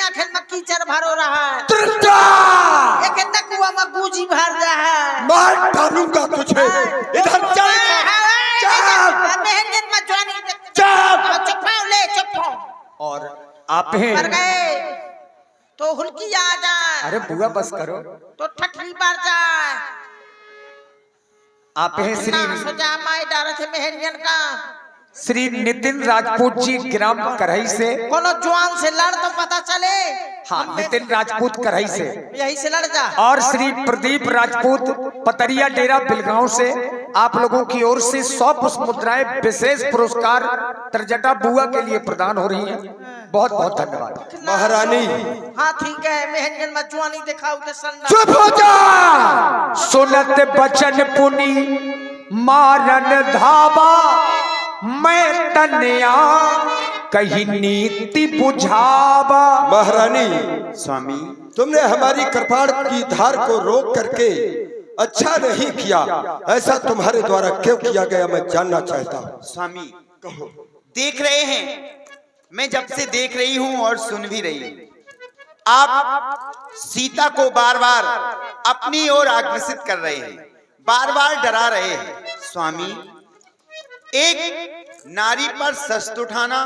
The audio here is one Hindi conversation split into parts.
खेत में कीचड़ भरो रहा है, त्रिजा एक कुआ में बूझी भर रहा है। मार डालूंगा तुझे। इधर चल चल मेहनत में जानी चल। चुप ले चुप। और आप हैं मर गए तो हुल्की आ जाए, अरे बुआ बस करो। तो ठठरी बढ़ जाए। आप हैं श्री सोचा माई डारे थे मेहरियन का श्री नितिन राजपूत जी ग्राम करही से। कोनो जवान से लड़ तो पता चले। हाँ नितिन राजपूत करही से। यही से लड़ जा। और श्री प्रदीप राजपूत पतरिया डेरा बिलगांव से आप लोगों की ओर से 100 पुष्प मुद्राएं विशेष पुरस्कार तरजटा बुआ के लिए प्रदान हो रही हैं। बहुत बहुत धन्यवाद महारानी। हाँ ठीक है, मेहरियन में जवानी दिखाओ तो सन्ना। चुप हो जा। सुनत बचन पुनी मारन धाबा, मैं तन्या कहीं नीति बुझावा। महारानी स्वामी तुमने हमारी कृपाण की धार को रोक करके अच्छा नहीं किया। ऐसा तुम्हारे द्वारा क्यों किया गया मैं जानना चाहता हूँ। स्वामी कहो। देख रहे हैं, मैं जब से देख रही हूं और सुन भी रही हूं, आप सीता को बार बार अपनी ओर आकर्षित कर रहे हैं, बार बार डरा रहे हैं। स्वामी एक नारी पर शस्त्र उठाना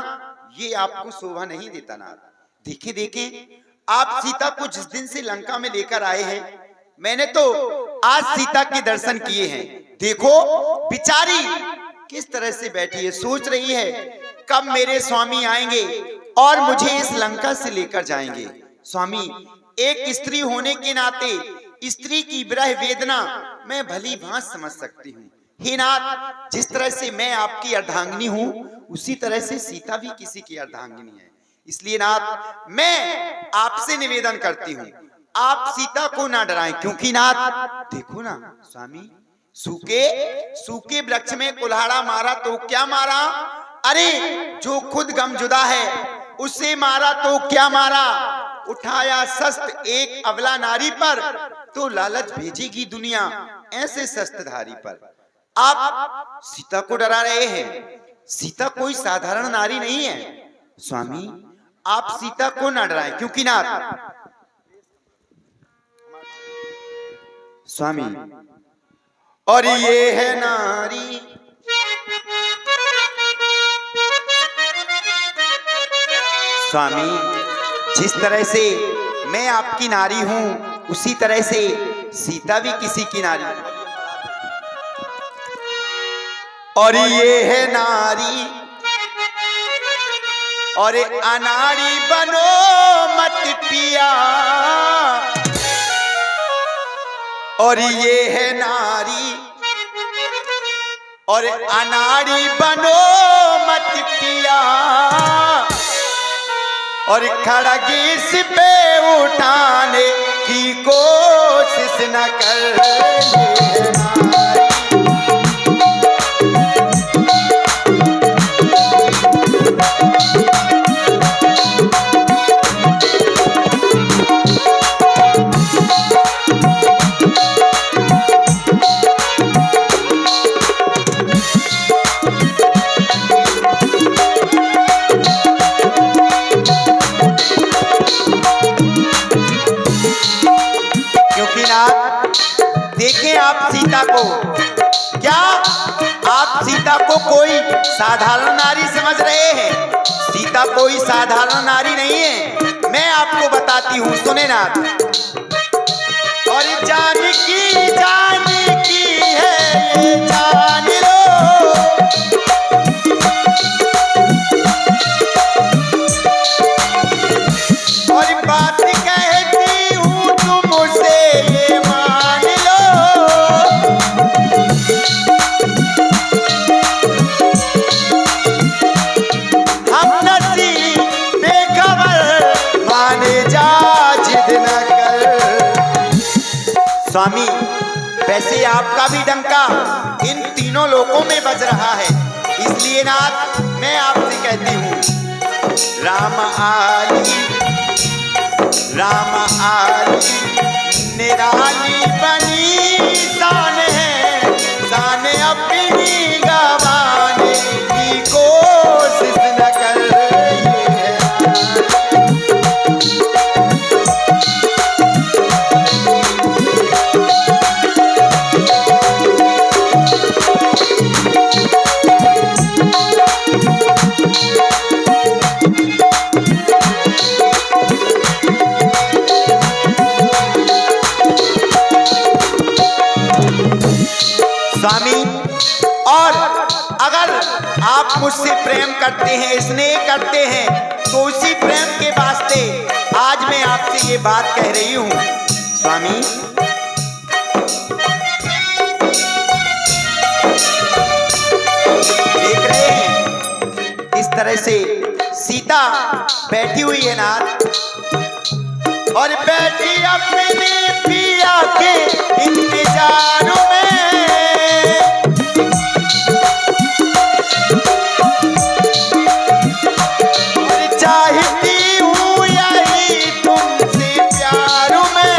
ये आपको शोभा नहीं देता ना। देखे देखे आप सीता को जिस दिन से लंका में लेकर आए हैं, मैंने तो आज सीता के दर्शन किए हैं। देखो बिचारी किस तरह से बैठी है, सोच रही है कब मेरे स्वामी आएंगे और मुझे इस लंका से लेकर जाएंगे। स्वामी एक स्त्री होने के नाते स्त्री की विरह वेदना मैं भली भांति समझ सकती हूँ। हे नाथ, जिस तरह से मैं आपकी अर्धांगिनी हूँ उसी तरह से सीता भी किसी की अर्धांगिनी है। इसलिए नाथ मैं आपसे निवेदन करती हूँ, आप सीता को ना डराएं, क्योंकि नाथ देखो ना स्वामी, सूखे सूखे वृक्ष में कुल्हाड़ा मारा तो क्या मारा, अरे जो खुद गमजुदा है उसे मारा तो क्या मारा, उठाया शस्त्र एक अबला नारी पर तो लालच भेजेगी दुनिया ऐसे शस्त्रधारी पर। आप सीता को डरा रहे हैं। सीता कोई साधारण नारी नहीं है। स्वामी आप सीता को ना डराएं, क्योंकि ना स्वामी और ये है नारी स्वामी, जिस तरह से मैं आपकी नारी हूं उसी तरह से सीता भी किसी की नारी। और ये है नारी और अनाड़ी बनो मत पिया, और ये है नारी और अनाड़ी बनो मत पिया, और खड़गीस पे उठाने की कोशिश न कर। देखें आप सीता को, क्या आप सीता को कोई साधारण नारी समझ रहे हैं? सीता कोई साधारण नारी नहीं है। मैं आपको बताती हूँ, सुने ना। और जानकी है ये जान लो, और बात कहती हूँ तुमसे ये मान लो, हम नसीब बेखबर माने जा जिद न कर। स्वामी वैसे आपका भी डंका इन तीनों लोकों में बज रहा है, इसलिए नाथ मैं आपसे कहती हूँ, राम आली निराली बनी शान है, शान अपनी गवाने की कोशिश न कर। ये है स्वामी, और अगर आप मुझसे प्रेम करते हैं, स्नेह करते हैं, तो उसी प्रेम के वास्ते आज मैं आपसे ये बात कह रही हूँ स्वामी। देख रहे हैं इस तरह से सीता बैठी हुई है नाथ, और बैठी अपने पिया के इंतजार में, और चाहती हूँ यही तुमसे प्यार में।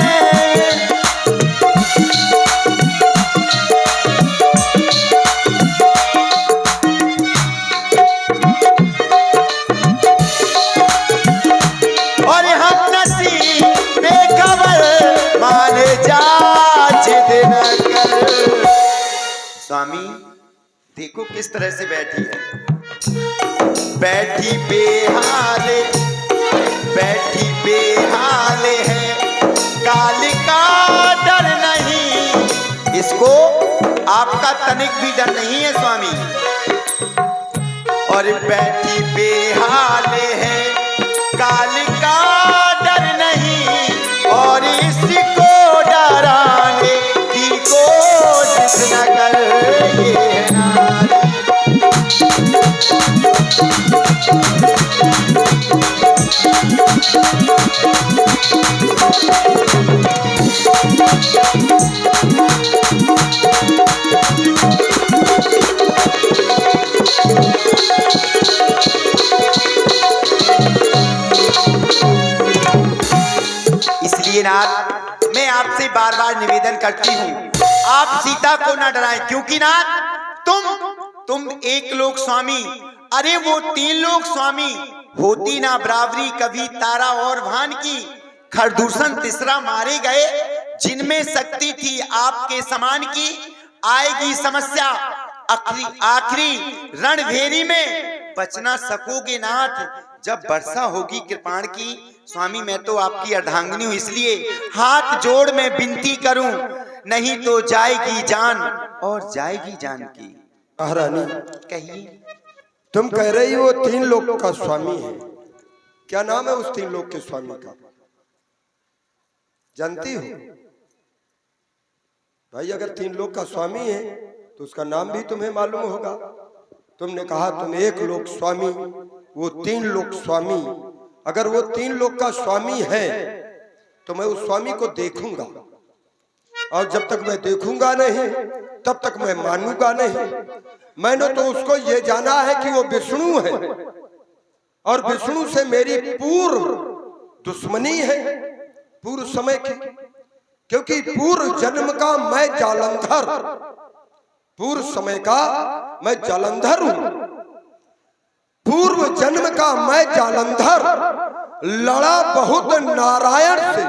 और हम नसीब बेखबर माने जाच देना कर। स्वामी देखो किस तरह से बैठी है, बैठी बेहाल, बैठी बेहाल है, काल का डर नहीं इसको, आपका तनिक भी डर नहीं है स्वामी। और बैठी बेहाल है, काल का डर नहीं, और इसको डराने की कोशिश न कर। ये है नारी। इसलिए नाथ मैं आपसे बार बार निवेदन करती हूँ, आप सीता को ना डराएं, क्योंकि नाथ तुम एक लोक स्वामी, अरे वो 3 लोक स्वामी, होती ना बराबरी कभी तारा और भान की, खरदूषण तीसरा मारे गए, जिनमें शक्ति थी आपके समान की, आएगी समस्या आखिरी रणभेरी में, बचना सकोगे नाथ जब वर्षा होगी कृपाण की। स्वामी मैं तो आपकी अर्धांगिनी हूं, इसलिए हाथ जोड़ मैं विनती करूं, नहीं तो जाएगी जान और जाएगी जान की। महारानी कहिए। तुम कह रही हो 3 लोक का स्वामी है, क्या नाम है उस 3 लोक के स्वामी का, जानती हो भाई? अगर 3 लोक का स्वामी है तो उसका नाम भी तुम्हें मालूम होगा। तुमने कहा तुम 1 लोक स्वामी, वो 3 लोक स्वामी। अगर वो 3 लोक का स्वामी है तो मैं उस स्वामी को देखूंगा, और जब तक मैं देखूंगा नहीं तब तक मैं मानूंगा नहीं। मैंने तो उसको ये जाना है कि वो विष्णु है, और विष्णु से मेरी पूर्व दुश्मनी है, पूर्व समय की, क्योंकि पूर्व जन्म का मैं जालंधर, पूर्व समय का मैं जालंधर हूं। पूर्व जन्म का मैं जालंधर, लड़ा बहुत नारायण से,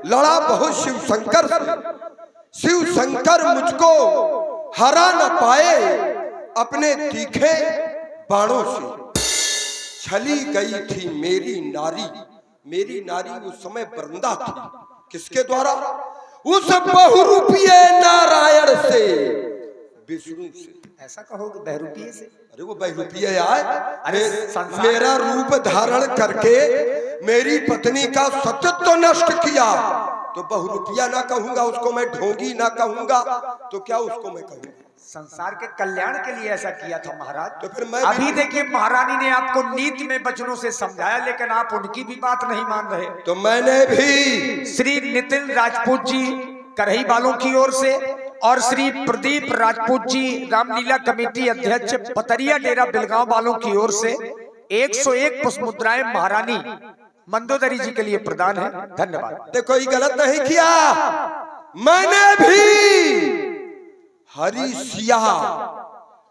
लड़ा बहुत शिव शंकर से, शिव शंकर मुझको हरा न पाए अपने तीखे बाणों से। छली गई थी मेरी नारी, मेरी नारी उस समय वृंदा थी, किसके द्वारा? उस बहुरूपीय नारायण से, विष्णु से। ऐसा कहोगे बहरूपीय से? अरे वो बहुरूपीय आए, मेरा रूप धारण करके मेरी पत्नी का सत्यत्व नष्ट किया, तो बहुरूपिया ना कहूंगा उसको, मैं ढोंगी ना कहूंगा, तो क्या उसको मैं कहूंगा? संसार के कल्याण के लिए ऐसा किया था महाराज। तो फिर मैं अभी देखिए महारानी ने आपको नीति में वचनों से समझाया, लेकिन आप उनकी भी बात नहीं मान रहे। तो मैंने भी श्री नितिन राजपूत जी करही वालों की ओर से, और श्री प्रदीप राजपूत जी रामलीला कमेटी अध्यक्ष पतरिया डेरा बिलगांव वालों की ओर से 101 पुष्प मुद्राएं महारानी मंदोदरी जी के लिए प्रदान है। धन्यवाद। देखो ये गलत नहीं किया, मैंने भी हरी सिया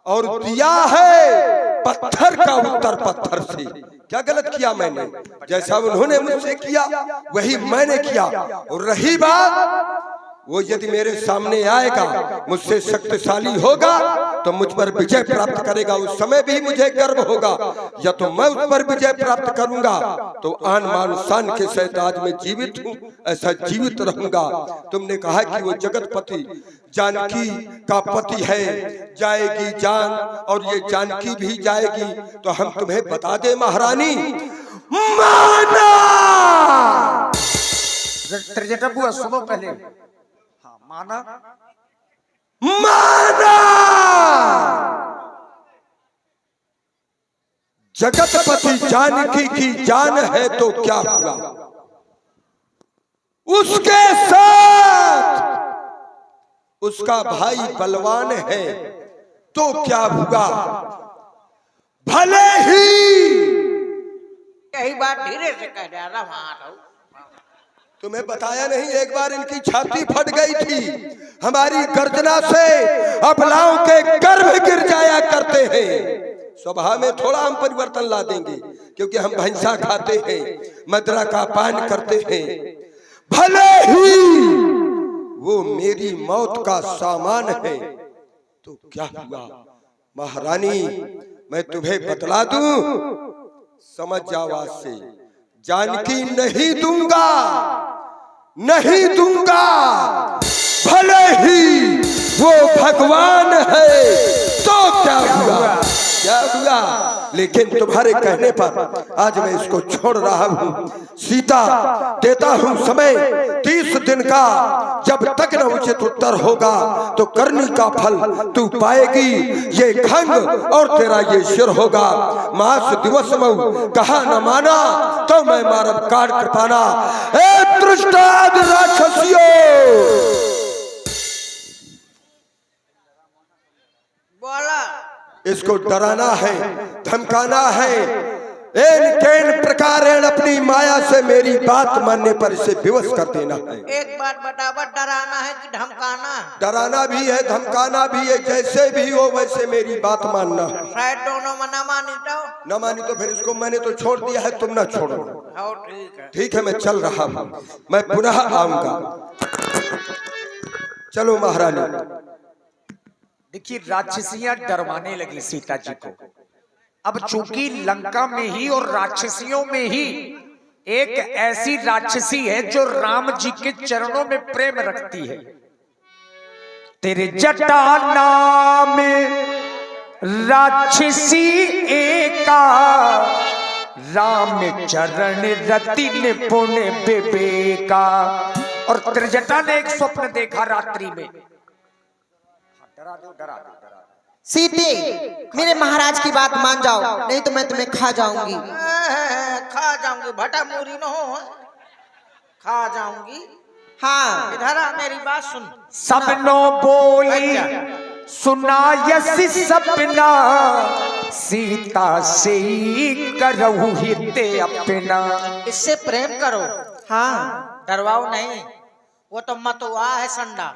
और दिया है पत्थर का उत्तर पत्थर से। क्या गलत किया मैंने? जैसा उन्होंने मुझसे किया वही मैंने किया। और रही बात वो यदि मेरे सामने आएगा, मुझसे शक्तिशाली होगा तो मुझ पर विजय प्राप्त करेगा, उस समय भी मुझे गर्व होगा। या तो मैं उस पर विजय प्राप्त करूंगा तो आन मान शान के साथ आज मैं जीवित हूँ, ऐसा जीवित रहूंगा। तुमने कहा कि वो जगतपति जानकी का पति है, जाएगी जान और ये जानकी भी जाएगी, तो हम तुम्हें बता दे महारानी, माना। त्रिजटा बुआ सुनो पहले। हाँ, माना माना। जगतपति जानकी की जान है तो क्या हुआ, उसके साथ उसका भाई बलवान है तो क्या हुआ, भले ही यही बात धीरे से कह रहा वहां। तुम्हें बताया नहीं, एक बार इनकी छाती फट गई थी हमारी गर्जना से, अबलाओं के गर्भ गिर जाया करते हैं। स्वभाव में थोड़ा हम परिवर्तन ला देंगे क्योंकि हम भैंसा खाते हैं, मदरा का पान करते हैं। भले ही वो मेरी मौत का सामान है तो क्या हुआ महारानी, मैं तुम्हें बतला दूं, समझ जाओ आज से, जानकी नहीं दूंगा, नहीं दूंगा, भले ही वो भगवान है तो क्या हुआ, क्या हुआ। लेकिन तुम्हारे कहने पर आज मैं इसको छोड़ रहा हूँ। सीता देता हूँ समय 30 दिन का, जब तक न उचित उत्तर होगा तो करनी का फल तू पाएगी। ये खंग और तेरा ये सिर होगा। मास दिवस मऊ कहा न माना तो मैं मारब काट कृपाना। ए दृष्टाद राक्षसियों, बोला इसको डराना है, धमकाना है। इन केन प्रकारेण अपनी माया से मेरी बात मानने पर इसे विवश कर देना है। एक बात बतावा, डराना है कि धमकाना? डराना भी है, धमकाना भी है, जैसे भी हो वैसे मेरी बात मानना है। शायद दोनों में न मानी तो? न मानी तो फिर इसको मैंने तो छोड़ दिया है, तुम ना छोड़ो। हाँ ठीक है। ठीक है, मैं चल रहा हूँ, मैं पुनः आऊंगा। चलो महारानी। देखिए, राक्षसियां डरवाने लगी सीता जी को। अब चूंकि लंका में ही और राक्षसियों में ही एक ऐसी राक्षसी है जो राम जी के चरणों में प्रेम रखती है। तेरे जटा नाम राक्षसी एका, राम चरण रति निपुण विवेका। और त्रिजटा ने एक स्वप्न देखा रात्रि में। डरा दो, डरा दो, डरा दो। सीते, मेरे महाराज की बात मान जाओ, नहीं तो मैं तुम्हें खा जाऊंगी। खा जाऊंगी, भटा मूरी न हो, खा जाऊंगी। हाँ, इधर आ, मेरी बात सुन। सपनों बोली सुना यसी सपना, सीता से करहु हिते अपना। इससे प्रेम करो, हाँ, डरवाओ नहीं। वो तो मतुआ है संडा,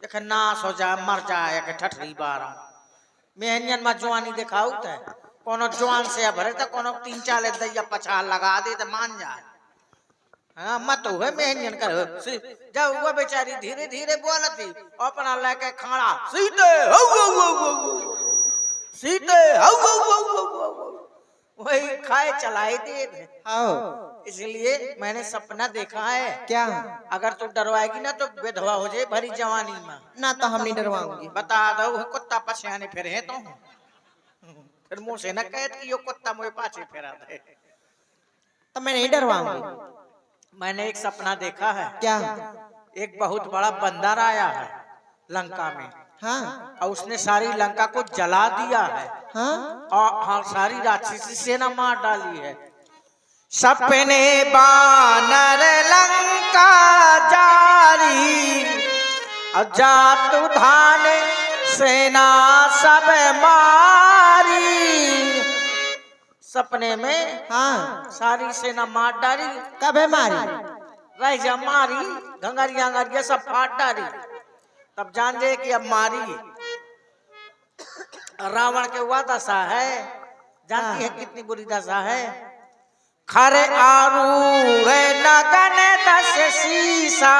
देख नाश हो जाए, मर जाए के ठठरी बारा। मेहनियन में जवानी दिखाऊ थे, कोनो जवान से भरे तो कोनो 3-4 दैया पछाड़ लगा दे तो मान जाए। हाँ मत हुए मेहनियन कर। जब वो बेचारी धीरे धीरे बोलती, अपना लेके खाना, सीते हौ हौ हौ हौ, सीते हौ हौ हौ हौ, वही खाए चलाई दे। हाँ, इसलिए मैंने सपना देखा है। क्या? अगर तू डरवाएगी ना तो विधवा हो जाए भरी जवानी में। ना तो हम नहीं डरवाऊंगी। बता दो, कुत्ता पछयाने फिर है तो फिर मुंह से न कहत कि यो कुत्ता मुझे पाछे फेरा दे। तो मैं नहीं डरवाऊंगी। मैंने एक सपना देखा है। क्या? एक बहुत बड़ा बंदर आया है लंका में, हाँ, और उसने सारी लंका को जला दिया है। हाँ, और हाँ, सारी राक्षसी सेना मार डाली है। सपने बानर लंका जारी, जातु धान सेना सब मारी। सपने में हाँ, सारी सेना मार डाली। कब है मारी? रह मारी, घंगरिया अंगरिया सब फाट डाली। तब जान जे कि अब मारी। रावण के हुआ दशा है, जानती है कितनी बुरी दशा है। खरे आरूढ़ नगन 10 शीशा,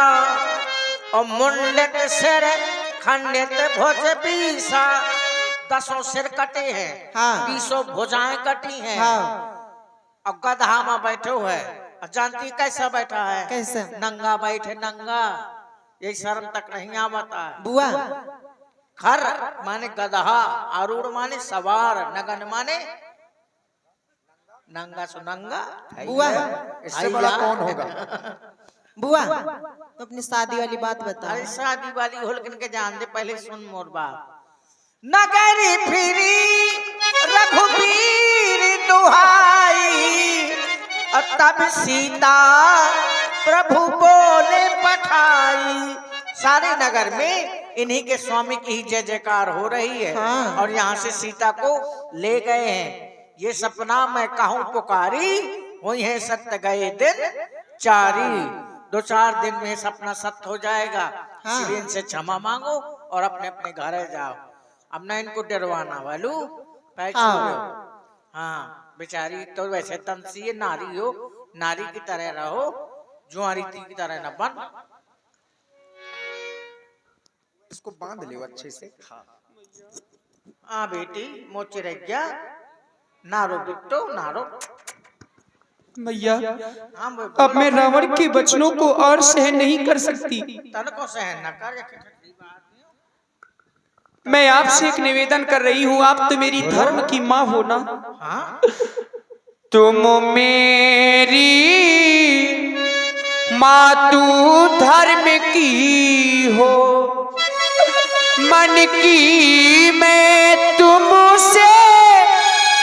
और मुंडित सिर खंडित भुज बीसा, 10 सिर कटे हैं, हाँ। 20 भुजाएं कटी हैं। हाँ। और गधा में बैठो है, और जानती कैसा बैठा है? कैसे? नंगा बैठे, नंगा, ये शर्म तक नहीं आवता है। बुआ खर माने गधा, आरूढ़ माने सवार, नगन माने नंगा सुनंगा। बुआ इससे बड़ा कौन होगा? बुआ तो अपनी शादी वाली बात बता। अरे शादी वाली होलकन के जान दे, पहले सुन मोर बात। नगरी फिरी रघुबीर दुहाई, और तब सीता प्रभु बोले पठाई। सारे नगर में इन्हीं के स्वामी की ही जय जयकार हो रही है। हाँ। और यहाँ से सीता को ले गए हैं। ये सपना मैं कहूँ पुकारी, हुई है सत्य गए दिन 4। 2-4 दिन में सपना सत्य हो जाएगा। हाँ। इसलिए इनसे क्षमा मांगो और अपने अपने घर जाओ। अब ना इनको डरवाना वालू, पैर छू लो। हाँ, बेचारी तो वैसे तमसी नारी हो, नारी की तरह रहो, जुआरी की तरह न बन। इसको बांध ले अच्छे से। हाँ बेटी, मोचे रह गया, नारो बिट्टो नारो। मैया, हाँ अब मैं रावण के वचनों को और सहन नहीं कर सकती। तन को सहन न कर। मैं आपसे एक निवेदन कर रही हूँ, आप तो मेरी धर्म की माँ हो ना। हाँ, तुम मेरी माँ, तू धर्म की हो, मन की मैं तुमसे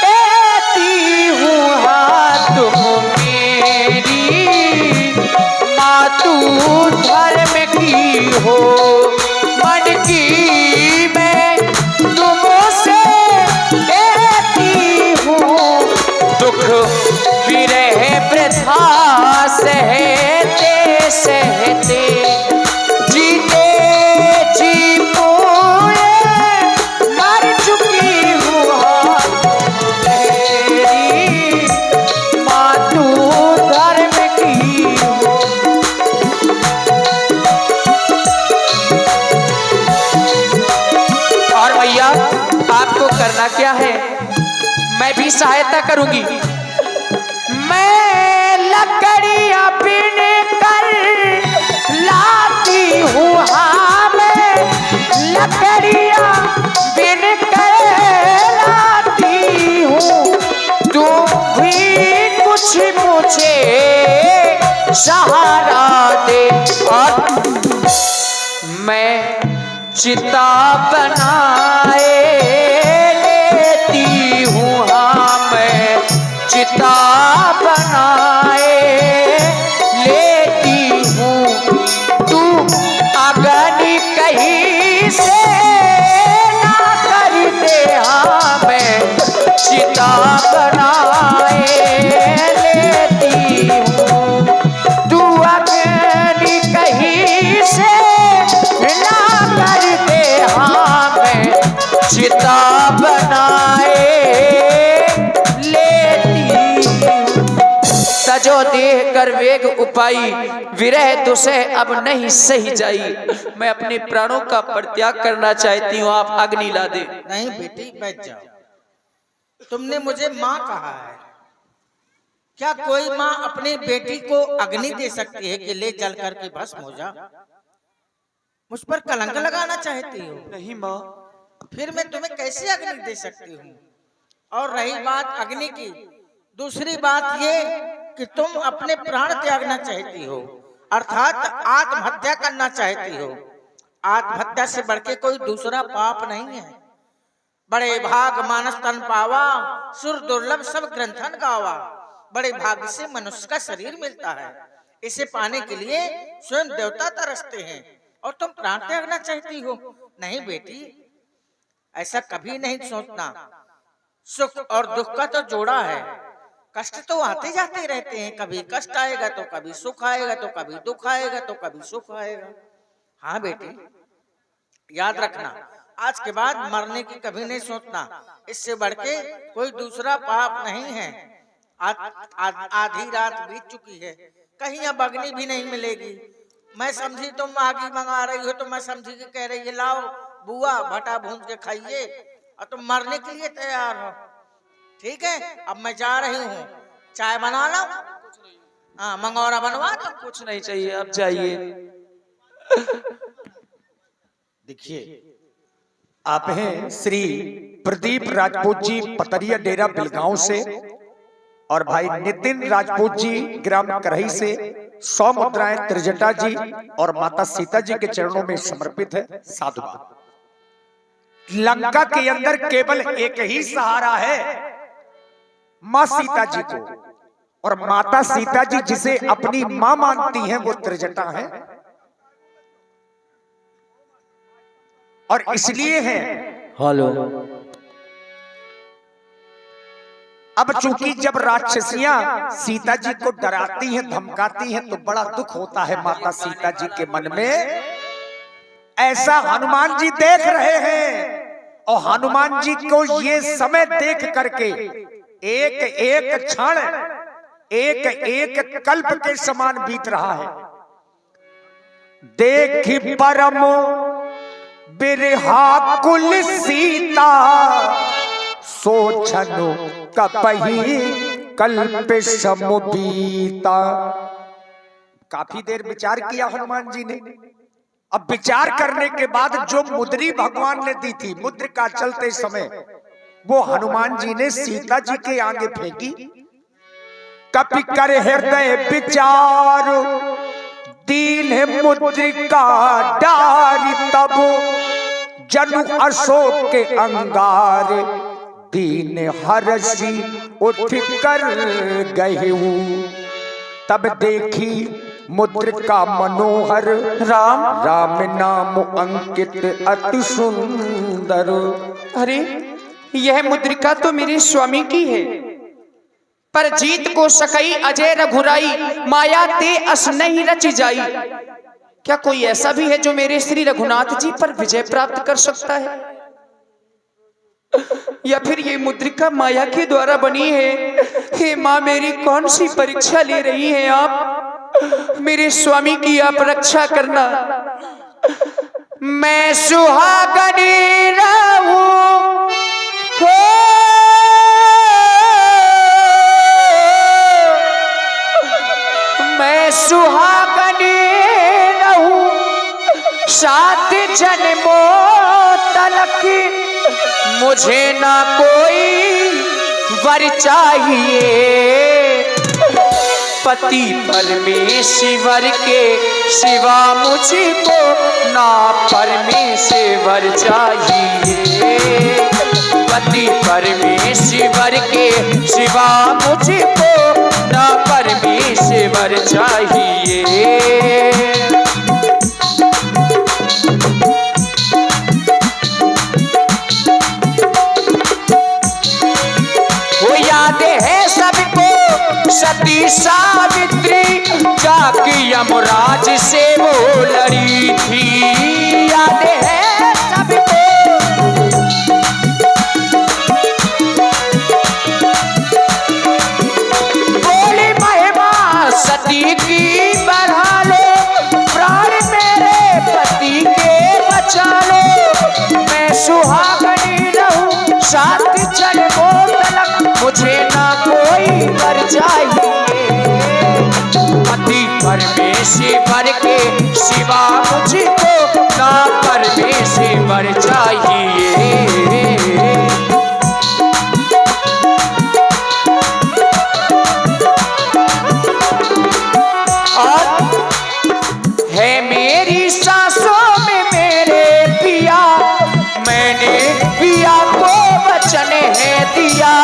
कहती हूँ। हाँ, तुम मेरी माँ, तू धर्म की हो, मन की मैं तुमसे कहती हूँ। दुख विरह वृथा सहते सहते, जीते जी पूरे मर चुकी हूँ। तेरी माँ, तू धर्म की हो। और भैया, आपको करना क्या है? मैं भी सहायता करूंगी। मैं लकड़ियां बिन कर लाती हूँ। हाँ, मैं लकड़ियां बिन कर लाती हूँ। तुम भी कुछ मुझे सहारा दे। और मैं चिता बनाए लेती हूँ। हाँ, मैं चिता बनाए लेती हूँ। तू अगन कहीं से ना कर दे। हाँ, मैं चिता बनाए लेती हूँ। तू अगन कहीं से ना कर दे। हाँ, मैं चिता बनाए लेती हूँ। तजो देह कर वेग उपाई, विरह तुसे अब नहीं सही जाई। मैं अपने प्राणों का परित्याग करना चाहती हूँ, आप अग्नि ला दे। नहीं बेटी, बैठ जाओ। तुमने मुझे माँ कहा है, क्या कोई माँ अपनी बेटी को अग्नि दे सकती है कि ले जल करके भस्म हो जा? मुझ पर कलंक लगाना चाहती हो? नहीं माँ। फिर मैं तुम्हें कैसे अग्नि दे सकती हूँ? और रही बात अग्नि की, दूसरी बात ये कि तुम अपने प्राण त्यागना चाहती हो, अर्थात आत्महत्या करना चाहती हो। आत्महत्या से बढ़ के कोई दूसरा पाप नहीं है। बड़े भाग मानस तन पावा, सुर दुर्लभ सब ग्रंथन गावा। बड़े भाग्य से मनुष्य का शरीर मिलता है, इसे पाने के लिए स्वयं देवता तरसते हैं, और तुम प्राण त्यागना चाहती हो? नहीं बेटी, ऐसा कभी नहीं सोचना। सुख और दुख का तो जोड़ा है, कष्ट तो आते जाते रहते हैं। कभी कष्ट आएगा तो कभी सुख आएगा, तो कभी दुख आएगा तो कभी सुख आएगा। हाँ बेटी, याद रखना, आज के बाद मरने की कभी नहीं सोचना। इससे बढ़ के कोई दूसरा पाप नहीं है। आधी रात बीत चुकी है, कहीं अब अग्नि भी नहीं मिलेगी। मैं समझी तुम आगी मंगा रही हो, तो मैं समझी कि कह रही है लाओ बुआ भटा भून के खाइए, और तुम मरने के लिए तैयार हो। ठीक है, अब मैं जा रही हूँ, चाय बना लो। हाँ, मंगोरा बनवा दो। कुछ नहीं चाहिए, आप जाइए। देखिए, आप हैं श्री प्रदीप राजपूत जी पतरिया डेरा बिलगांव से, और भाई नितिन राजपूत जी ग्राम करही से 100 मुद्राएं त्रिजटा जी और माता सीता जी के चरणों में समर्पित है। साधुवाद। लंका के अंदर केवल एक ही सहारा है, मां सीता जी को, और माता सीता जी जिसे अपनी मां मानती हैं वो त्रिजटा है, और इसलिए है। हेलो। अब चूंकि जब राक्षसियां सीता जी को डराती हैं, धमकाती हैं, तो बड़ा दुख होता है माता सीता जी के मन में। ऐसा हनुमान जी देख रहे हैं, और हनुमान जी को ये समय देख करके एक एक क्षण एक एक कल्प के समान बीत रहा है। देखी परम बिरहा कुल सीता, सोचनो कपही कल्प समबीता। काफी देर विचार किया हनुमान जी ने। अब विचार करने के बाद जो मुद्री भगवान ने दी थी, मुद्रिका चलते समय वो हनुमान जी ने सीता जी के आगे फेंकी। कपि कर हृदय विचार, दीन मुद्रिका डारी, तब जनु अशोक के अंगार, दीन हरसी उठ कर गयऊ। तब देखी मुद्रिका मनोहर, राम राम नाम अंकित अति सुंदर। अरे यह मुद्रिका तो मेरे स्वामी की है, पर जीत को सकई अजय रघुराई, माया ते अस नहीं रची जाई। क्या कोई ऐसा भी है जो मेरे श्री रघुनाथ जी पर विजय प्राप्त कर सकता है, या फिर ये मुद्रिका माया के द्वारा बनी है? हे माँ, मेरी कौन सी परीक्षा ले रही हैं आप? मेरे स्वामी की आप रक्षा करना। मैं सुहागनी रहूं हो, मैं सुहागनी रहूं सात जन्मों तलक, मुझे ना कोई वर चाहिए। पति परमेश्वर के सिवा मुझको ना परमेश्वर चाहिए। पति परमेश्वर के सिवा मुझको ना परमेश्वर चाहिए। सती सावित्री जाके यमराज से वो लड़ी थी, याद है सबको। बोली महिमा सती की बढ़ा लो, प्राण मेरे पति के बचा लो। मैं सुहागनी रहूं सात जन्मों तलक, मुझे ना कोई वर चाहिए। पति परमेश्वर के सिवा मुझको ना परमेश्वर चाहिए। और है मेरी सांसों में मेरे पिया, मैंने पिया को वचन है दिया।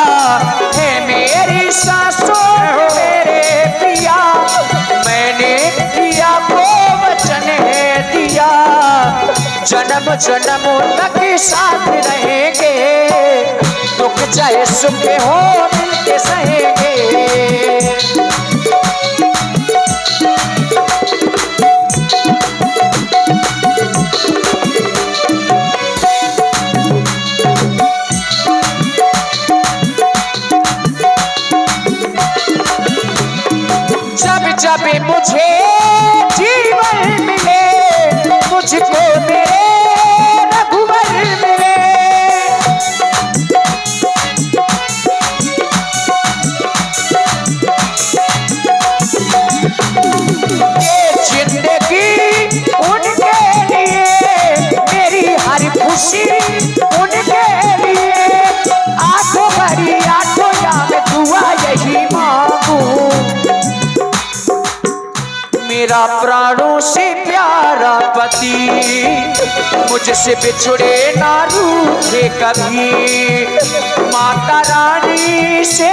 है मेरी सांसों में मेरे पिया, मैंने पिया को वचन है दिया। जन्म जन्म तक साथ रहेंगे, दुख चाहे सुख हो मिलके सहेंगे। जब जब मुझे जीवन मुझको मेरे रघुवर मिले। ये जिंदगी उनके लिए, मेरी हर खुशी उनके लिए। आठों भरी आठों याम दुआ यही मांगू, मेरा प्राणों से प्यारा पति मुझसे बिछड़े ना रूठे कभी। माता रानी से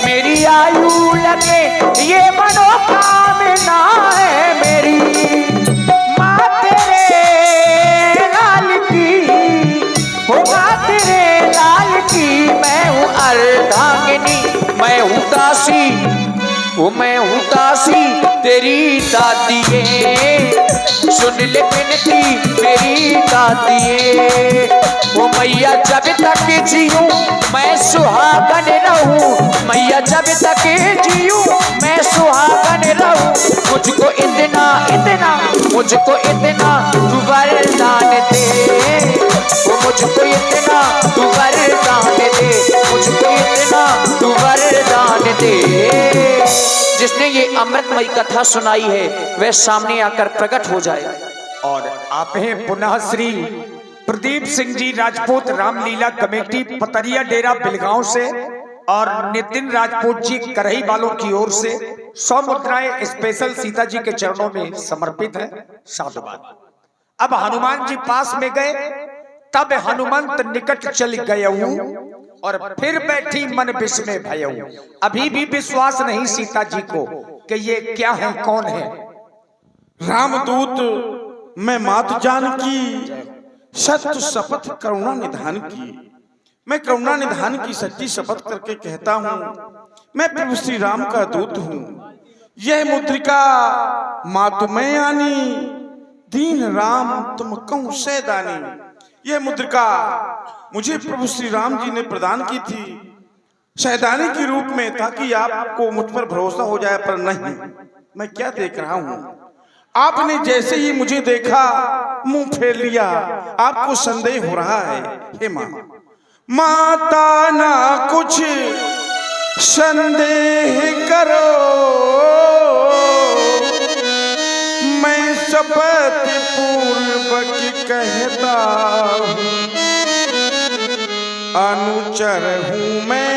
मेरी आयु लगे ये मनोकामना है मेरी। माँ तेरे लाल की, हो माँ तेरे लाल की, मैं हूँ अर्धांगिनी, मैं हूँ दासी, वो मैं हूँ दासी तेरी दादिये। सुन ले विनती मेरी दादिये, वो मैया जब तक जीऊं मैं सुहागन रहूं, मैया जब तक जीऊं मैं सुहागन रहूं। मुझको इतना इतना, मुझको इतना तू वरदान दे, वो मुझको इतना तू वरदान दे, मुझको इतना तू वरदान दे। जिसने ये अमृतमयी कथा सुनाई है वह सामने आकर प्रकट हो जाए। और आप हैं पुनः श्री प्रदीप सिंह जी राजपूत, रामलीला कमेटी पतरिया डेरा बिलगांव से, और नितिन राजपूत जी करही वालों की ओर से 100 मुद्राएं स्पेशल सीता जी के चरणों में समर्पित है। साधुवाद। अब हनुमान जी पास में गए, तब हनुमंत निकट चल गए और फिर बैठी मन विस्मय भयऊ। अभी भी विश्वास नहीं सीता जी को कि ये क्या है, कौन है। रामदूत मैं मात जानकी, सत्य शपथ करुणा निधान की। मैं करुणा निधान की सच्ची शपथ करके कहता हूँ, मैं प्रभु श्री राम का दूत हूँ। यह मुद्रिका मातु मैं आनी, दीन राम तुम कहूँ सैदानी। यह मुद्रिका मुझे प्रभु श्री राम जी ने प्रदान की थी सैदानी के रूप में, ताकि आपको मुझ पर भरोसा हो जाए, पर नहीं। मैं क्या देख रहा हूँ, आपने जैसे ही मुझे देखा मुंह फेर लिया, आपको संदेह हो रहा है। हे माँ, माता ना कुछ संदेह करो, मैं शपथ पूर्वक कहता हूँ, अनुचर हूँ मैं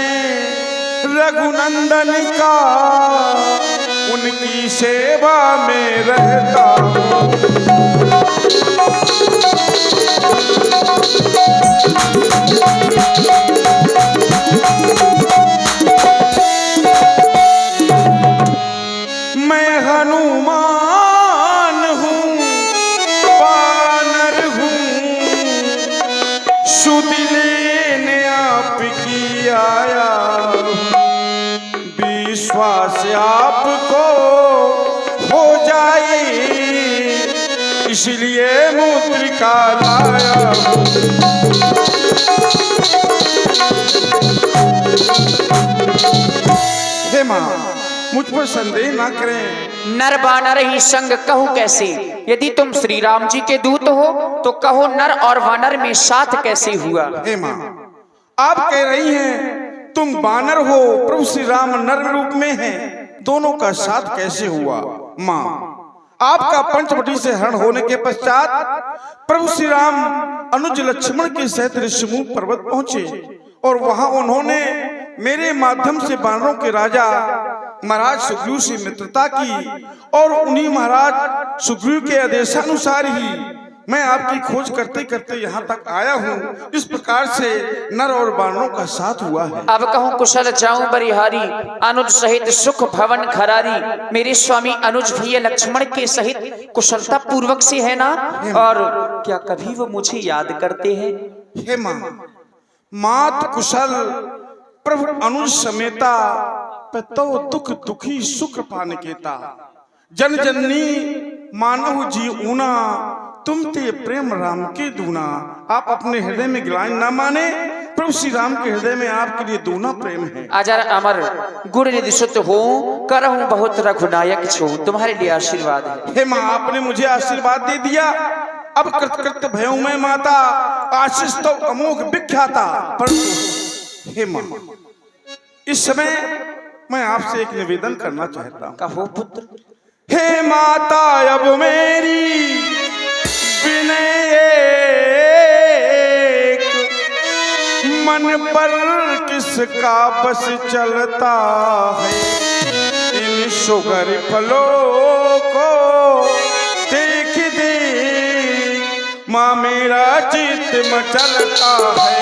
रघुनंदन का, उनकी सेवा में रहता हूँ। मैं हनुमान हूँ, वानर हूँ, सुध लेने आपकी आया, विश्वास आपको हो जाए इसलिए मुद्रिका लाया। हे माँ, मुझ पर संदेह ना करें। नर वानर ही संग कहूँ कैसे, यदि तुम श्री राम जी के दूत हो तो कहो नर और वानर में साथ कैसे हुआ। हे माँ, आप कह रही हैं तुम वानर हो, प्रभु श्री राम नर रूप में हैं, दोनों का साथ कैसे हुआ। माँ, आपका पंचवटी से हरण होने के पश्चात प्रभु श्री राम अनुज लक्ष्मण के सहित ऋषिमुख पर्वत पहुंचे, और वहां उन्होंने मेरे माध्यम से वानरों के राजा महाराज सुग्रीव से मित्रता की, और उन्हीं महाराज सुग्रीव के आदेशानुसार ही मैं आपकी खोज करते करते यहाँ तक आया हूँ। इस प्रकार से नर और वानरों का साथ हुआ है। अब कहूँ कुशल जाऊं बरिहारी, अनुज सहित सुख भवन खरारी। मेरे स्वामी अनुज भैया लक्ष्मण के सहित कुशलता पूर्वक से है ना, और क्या कभी वो मुझे याद करते हैं। हे माँ, मात कुशल प्रभु अनुज समेता, पतो दुख दुखी सुख पान केता, जन जननी मानव जी ऊना, तुम ते प्रेम राम के दूना। आप अपने हृदय में गिलान ना माने, प्रभु श्री राम के हृदय में आपके लिए दूना प्रेम है। अजर अमर गुण निधि सुत हो, करहूं बहुत रघुनायक छो, तुम्हारे लिए आशीर्वाद है। हे माँ, आपने मुझे आशीर्वाद दे दिया, अब कृतकृत्य भयों में माता, आशीष तो अमोघ विख्याता। परंतु हे मां, इस समय मैं आपसे एक निवेदन करना चाहता हूं। कहो पुत्र। हे माता अब मेरी विनय एक, मन पर किसका बस चलता है। इन सुगर फलों को देख देख माँ मेरा चित्त मचलता है।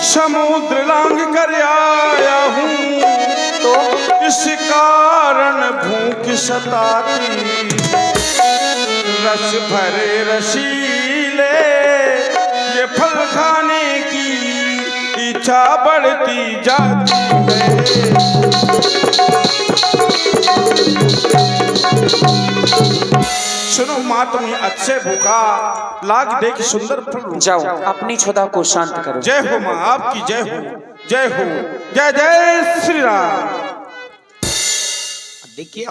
समुद्र लांग कर आया हूँ तो इस कारण भूख सताती, रस भरे रसीले ये फल खाने की इच्छा बढ़ती जाती है। सुनो माँ, तुम्हें अच्छे भूखा लाग देख सुंदर फल। जाओ अपनी क्षुधा को शांत करो। जय हो माँ, आपकी जय हो, जय हो, जय जय श्री राम। देखिए